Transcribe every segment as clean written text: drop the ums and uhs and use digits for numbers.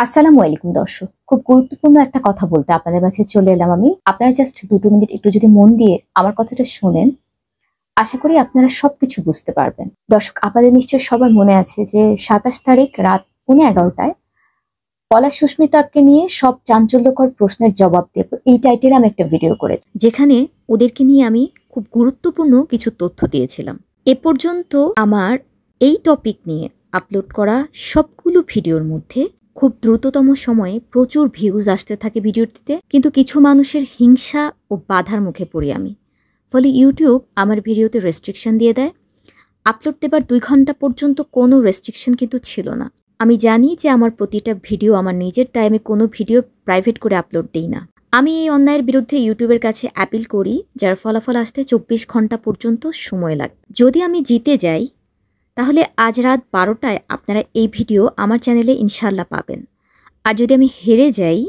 আসসালামু আলাইকুম দর্শক, খুব গুরুত্বপূর্ণ একটা কথা বলতে আপনাদের মাঝে চলে এলাম আমি। আপনারা জাস্ট 2 মিনিট একটু যদি মন দিয়ে আমার কথাটা শোনেন, আশা করি আপনারা সবকিছু বুঝতে পারবেন। দর্শক, আপনাদের নিশ্চয়ই সবার মনে আছে যে 27 তারিখ রাত 11:30টায় পলাশ সুস্মিতাকে নিয়ে সব চাঞ্চল্যকর প্রশ্নের জবাব দেব, এই টাইটেলে আমি একটা ভিডিও করেছি, যেখানে ওদেরকে নিয়ে আমি খুব গুরুত্বপূর্ণ কিছু তথ্য দিয়েছিলাম। এ পর্যন্ত আমার এই টপিক নিয়ে আপলোড করা সবগুলো ভিডিওর মধ্যে খুব দ্রুততম সময়ে প্রচুর ভিউজ আসতে থাকে ভিডিওটিতে, কিন্তু কিছু মানুষের হিংসা ও বাধার মুখে পড়ি আমি। ফলে ইউটিউব আমার ভিডিওতে রেস্ট্রিকশন দিয়ে দেয়। আপলোড দেবার 2 ঘন্টা পর্যন্ত কোনো রেস্ট্রিকশন কিন্তু ছিল না। আমি জানি যে আমার প্রতিটা ভিডিও আমার নিজের টাইমে কোনো ভিডিও প্রাইভেট করে আপলোড দিই না। আমি এই অন্যায়ের বিরুদ্ধে ইউটিউবের কাছে অ্যাপিল করি, যার ফলাফল আসতে 24 ঘন্টা পর্যন্ত সময় লাগে। যদি আমি জিতে যাই তাহলে আজ রাত 12টায় আপনারা এই ভিডিও আমার চ্যানেলে ইনশাল্লাহ পাবেন। আর যদি আমি হেরে যাই,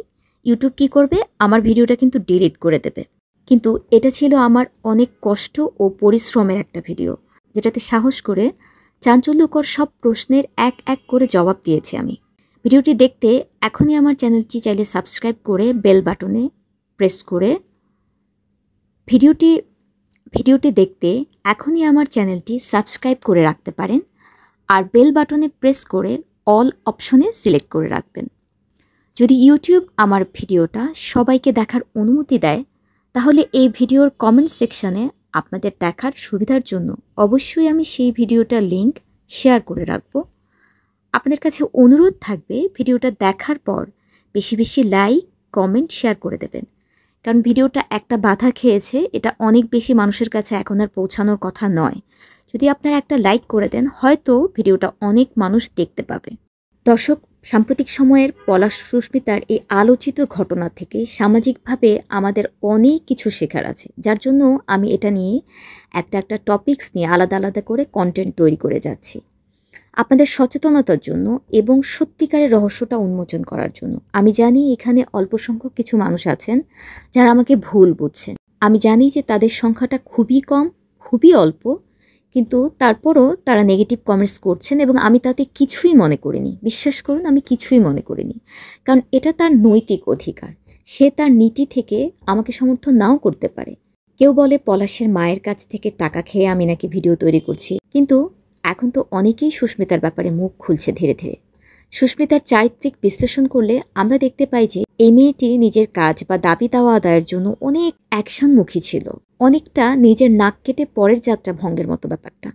ইউটিউব কী করবে? আমার ভিডিওটা কিন্তু ডিলিট করে দেবে। কিন্তু এটা ছিল আমার অনেক কষ্ট ও পরিশ্রমের একটা ভিডিও, যেটাতে সাহস করে চাঞ্চল্যকর সব প্রশ্নের এক এক করে জবাব দিয়েছি আমি। ভিডিওটি দেখতে এখনই আমার চ্যানেলটি চাইলে সাবস্ক্রাইব করে বেল বাটনে প্রেস করে ভিডিওটি দেখতে এখনই আমার চ্যানেলটি সাবস্ক্রাইব করে রাখতে পারেন, আর বেল বাটনে প্রেস করে অল অপশনে সিলেক্ট করে রাখবেন। যদি ইউটিউব আমার ভিডিওটা সবাইকে দেখার অনুমতি দেয়, তাহলে এই ভিডিওর কমেন্ট সেকশানে আপনাদের দেখার সুবিধার জন্য অবশ্যই আমি সেই ভিডিওটার লিঙ্ক শেয়ার করে রাখব। আপনাদের কাছে অনুরোধ থাকবে ভিডিওটা দেখার পর বেশি বেশি লাইক, কমেন্ট, শেয়ার করে দেবেন। কারণ ভিডিওটা একটা বাধা খেয়েছে, এটা অনেক বেশি মানুষের কাছে এখন আর পৌঁছানোর কথা নয়। যদি আপনারা একটা লাইক করে দেন, হয়তো ভিডিওটা অনেক মানুষ দেখতে পাবে। দর্শক, সাম্প্রতিক সময়ের পলাশ সুস্মিতার এই আলোচিত ঘটনা থেকে সামাজিকভাবে আমাদের অনেক কিছু শেখার আছে, যার জন্য আমি এটা নিয়ে একটা টপিকস নিয়ে আলাদা আলাদা করে কন্টেন্ট তৈরি করে যাচ্ছি আপনাদের সচেতনতার জন্য এবং সত্যিকারের রহস্যটা উন্মোচন করার জন্য। আমি জানি এখানে অল্প সংখ্যক কিছু মানুষ আছেন যারা আমাকে ভুল বুঝছেন। আমি জানি যে তাদের সংখ্যাটা খুবই কম, খুবই অল্প, কিন্তু তারপরও তারা নেগেটিভ কমেন্টস করছেন এবং আমি তাতে কিছুই মনে করিনি। বিশ্বাস করুন, আমি কিছুই মনে করিনি, কারণ এটা তার নৈতিক অধিকার। সে তার নীতি থেকে আমাকে সমর্থন নাও করতে পারে। কেউ বলে পলাশের মায়ের কাছ থেকে টাকা খেয়ে আমি নাকি ভিডিও তৈরি করছি, কিন্তু এখন তো অনেকেই সুস্মিতার ব্যাপারে মুখ খুলছে ধীরে ধীরে। সুস্মিতার চারিত্রিক বিশ্লেষণ করলে আমরা দেখতে পাই যে এই মেয়েটি নিজের কাজ বা দাবি দাওয়া আদায়ের জন্য অনেক অ্যাকশনমুখী ছিল, অনেকটা নিজের নাক কেটে পরের যাত্রা ভঙ্গের মতো ব্যাপারটা।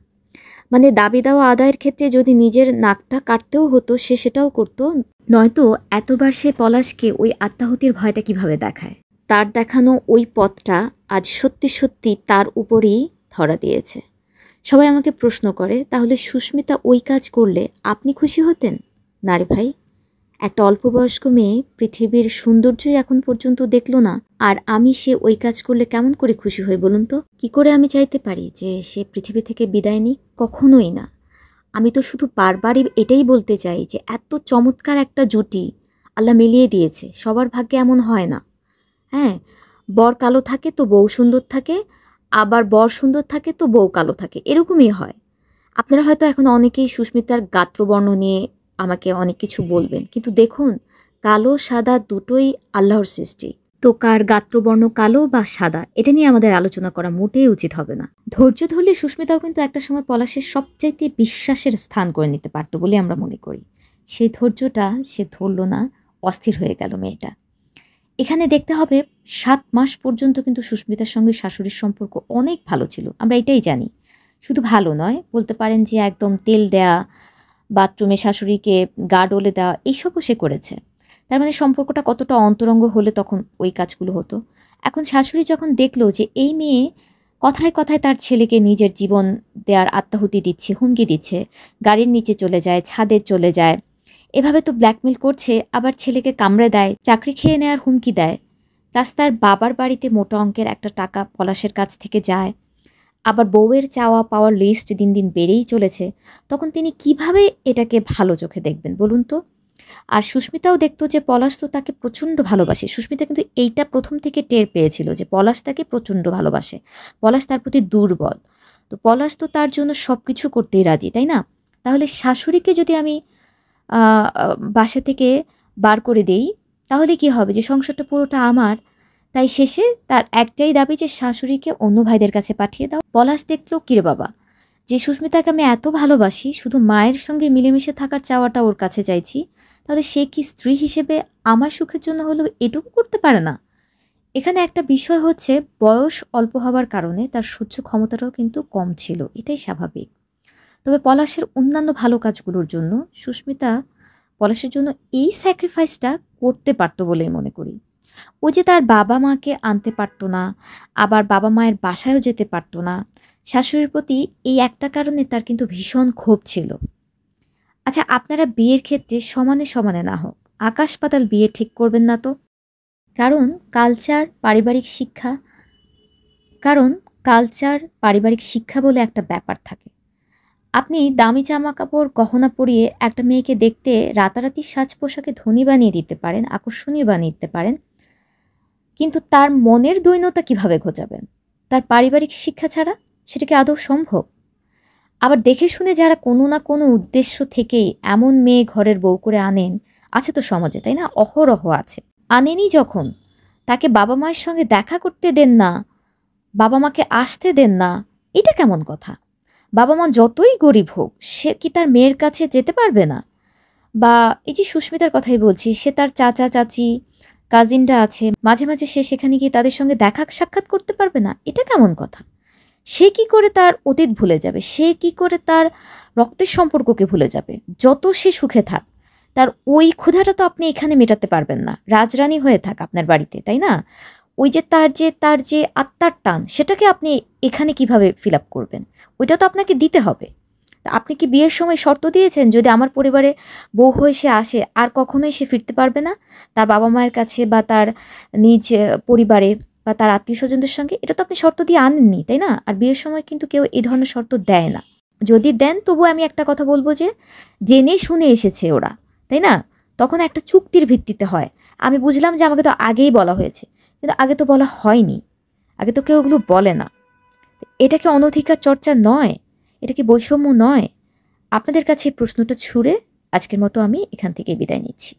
মানে দাবি দাওয়া আদায়ের ক্ষেত্রে যদি নিজের নাকটা কাটতেও হতো, সে সেটাও করতো। নয়তো এতবার সে পলাশকে ওই আত্মাহুতির ভয়টা কিভাবে দেখায়? তার দেখানো ওই পথটা আজ সত্যি সত্যি তার উপরই ধরা দিয়েছে। সবাই আমাকে প্রশ্ন করে, তাহলে সুস্মিতা ওই কাজ করলে আপনি খুশি হতেন? না রে ভাই, একটা অল্পবয়স্ক মেয়ে পৃথিবীর সৌন্দর্যই এখন পর্যন্ত দেখলো না, আর আমি সে ওই কাজ করলে কেমন করে খুশি হই বলুন তো? কি করে আমি চাইতে পারি যে সে পৃথিবী থেকে বিদায় নিক? কখনোই না। আমি তো শুধু বারবারই এটাই বলতে চাই যে এত চমৎকার একটা জুটি আল্লাহ মিলিয়ে দিয়েছে, সবার ভাগ্যে এমন হয় না। হ্যাঁ, বর কালো থাকে তো বউ সুন্দর থাকে, আবার বর সুন্দর থাকে তো বউ কালো থাকে, এরকমই হয়। আপনারা হয়তো এখন অনেকেই সুস্মিতার গাত্রবর্ণ নিয়ে আমাকে অনেক কিছু বলবেন, কিন্তু দেখুন, কালো সাদা দুটোই আল্লাহর সৃষ্টি। তো কার গাত্রবর্ণ কালো বা সাদা এটা নিয়ে আমাদের আলোচনা করা মোটেই উচিত হবে না। ধৈর্য ধরলে সুস্মিতাও কিন্তু একটা সময় পলাশের সবচাইতে বিশ্বাসের স্থান করে নিতে পারতো বলে আমরা মনে করি। সেই ধৈর্যটা সে ধরল না, অস্থির হয়ে গেল মেয়েটা। এখানে দেখতে হবে 7 মাস পর্যন্ত কিন্তু সুস্মিতার সঙ্গে শাশুড়ির সম্পর্ক অনেক ভালো ছিল, আমরা এটাই জানি। শুধু ভালো নয়, বলতে পারেন যে একদম তেল দেয়া, বাথরুমে শাশুড়িকে গা ডলে দেওয়া, এইসবও সে করেছে। তার মানে সম্পর্কটা কতটা অন্তরঙ্গ হলে তখন ওই কাজগুলো হতো। এখন শাশুড়ি যখন দেখলো যে এই মেয়ে কথায় কথায় তার ছেলেকে নিজের জীবন দেওয়ার আত্মাহুতি দিচ্ছে, হুমকি দিচ্ছে, গাড়ির নিচে চলে যায়, ছাদে চলে যায়, এভাবে তো ব্ল্যাকমেল করছে, আবার ছেলেকে কামড়ে দেয়, চাকরি খেয়ে নেওয়ার হুমকি দেয়, প্লাস তার বাবার বাড়িতে মোটা অঙ্কের একটা টাকা পলাশের কাছ থেকে যায়, আবার বউয়ের চাওয়া পাওয়ার লিস্ট দিন দিন বেড়েই চলেছে, তখন তিনি কিভাবে এটাকে ভালো চোখে দেখবেন বলুন তো? আর সুস্মিতাও দেখতো যে পলাশ তো তাকে প্রচণ্ড ভালোবাসে। সুস্মিতা কিন্তু এইটা প্রথম থেকে টের পেয়েছিল যে পলাশ তাকে প্রচণ্ড ভালোবাসে, পলাশ তার প্রতি দুর্বল। তো পলাশ তো তার জন্য সব কিছু করতেই রাজি, তাই না? তাহলে শাশুড়িকে যদি আমি বাসা থেকে বার করে দেই, তাহলে কি হবে যে সংসারটা পুরোটা আমার। তাই শেষে তার একটাই দাবি যে শাশুড়িকে অন্য ভাইদের কাছে পাঠিয়ে দাও। পলাশ দেখলো, কিরে বাবা, যে সুস্মিতাকে আমি এত ভালোবাসি, শুধু মায়ের সঙ্গে মিলেমিশে থাকার চাওয়াটা ওর কাছে চাইছি, তাহলে সে কি স্ত্রী হিসেবে আমার সুখের জন্য হলেও এটুকু করতে পারে না? এখানে একটা বিষয় হচ্ছে, বয়স অল্প হওয়ার কারণে তার সহ্য ক্ষমতাটাও কিন্তু কম ছিল, এটাই স্বাভাবিক। তবে পলাশের অন্যান্য ভালো কাজগুলোর জন্য সুস্মিতা পলাশের জন্য এই স্যাক্রিফাইসটা করতে পারতো বলেই মনে করি। ও যে তার বাবা মাকে আনতে পারতো না, আবার বাবা মায়ের বাসায়ও যেতে পারতো না, শাশুড়ির প্রতি এই একটা কারণে তার কিন্তু ভীষণ ক্ষোভ ছিল। আচ্ছা, আপনারা বিয়ের ক্ষেত্রে সমানে সমানে না হোক, আকাশ পাতাল বিয়ে ঠিক করবেন না তো। কারণ কালচার পারিবারিক শিক্ষা কারণ কালচার পারিবারিক শিক্ষা বলে একটা ব্যাপার থাকে। আপনি দামি জামা কাপড় গহনা পরিয়ে একটা মেয়েকে দেখতে রাতারাতি সাজ পোশাকে ধনী বানিয়ে দিতে পারেন, আকর্ষণীয় বানিয়ে দিতে পারেন, কিন্তু তার মনের দৈন্যতা কিভাবে ঘোচাবেন? তার পারিবারিক শিক্ষা ছাড়া সেটা কি আদৌ সম্ভব? আবার দেখে শুনে যারা কোনো না কোনো উদ্দেশ্য থেকেই এমন মেয়ে ঘরের বউ করে আনেন, আছে তো সমাজে, তাই না? অহরহ আছে। আনেনি যখন, তাকে বাবা মায়ের সঙ্গে দেখা করতে দেন না, বাবা মাকে আসতে দেন না, এটা কেমন কথা? বাবা মা যতই গরিব হোক, সে কি তার মেয়ের কাছে যেতে পারবে না? বা এই যে সুস্মিতার কথাই বলছি, সে তার চাচা চাচি কাজিনরা আছে, মাঝে মাঝে সে সেখানে গিয়ে তাদের সঙ্গে দেখা সাক্ষাৎ করতে পারবে না, এটা কেমন কথা? সে কি করে তার অতীত ভুলে যাবে? সে কি করে তার রক্তের সম্পর্ককে ভুলে যাবে? যত সে সুখে থাক, তার ওই ক্ষুধাটা তো আপনি এখানে মেটাতে পারবেন না, রাজরানী হয়ে থাক আপনার বাড়িতে, তাই না? ওই যে তার যে আত্মার টান, সেটাকে আপনি এখানে কিভাবে ফিল আপ করবেন? ওইটা তো আপনাকে দিতে হবে। তা আপনি কি বিয়ের সময় শর্ত দিয়েছেন, যদি আমার পরিবারে বউ হয়ে সে আসে আর কখনোই সে ফিরতে পারবে না তার বাবা মায়ের কাছে বা তার নিজ পরিবারে বা তার আত্মীয় স্বজনদের সঙ্গে? এটা তো আপনি শর্ত দিয়ে আনেননি, তাই না? আর বিয়ের সময় কিন্তু কেউ এই ধরনের শর্ত দেয় না। যদি দেন, তবু আমি একটা কথা বলবো যে জেনে শুনে এসেছে ওরা, তাই না? তখন একটা চুক্তির ভিত্তিতে হয়। আমি বুঝলাম যে আমাকে তো আগেই বলা হয়েছে, কিন্তু আগে তো বলা হয়নি, আগে তো কেউ ওগুলো বলে না। এটা কি অনধিকার চর্চা নয়? এটা কি বৈষম্য নয়? আপনাদের কাছে এই প্রশ্নটা ছুড়ে আজকের মতো আমি এখান থেকে বিদায় নিচ্ছি।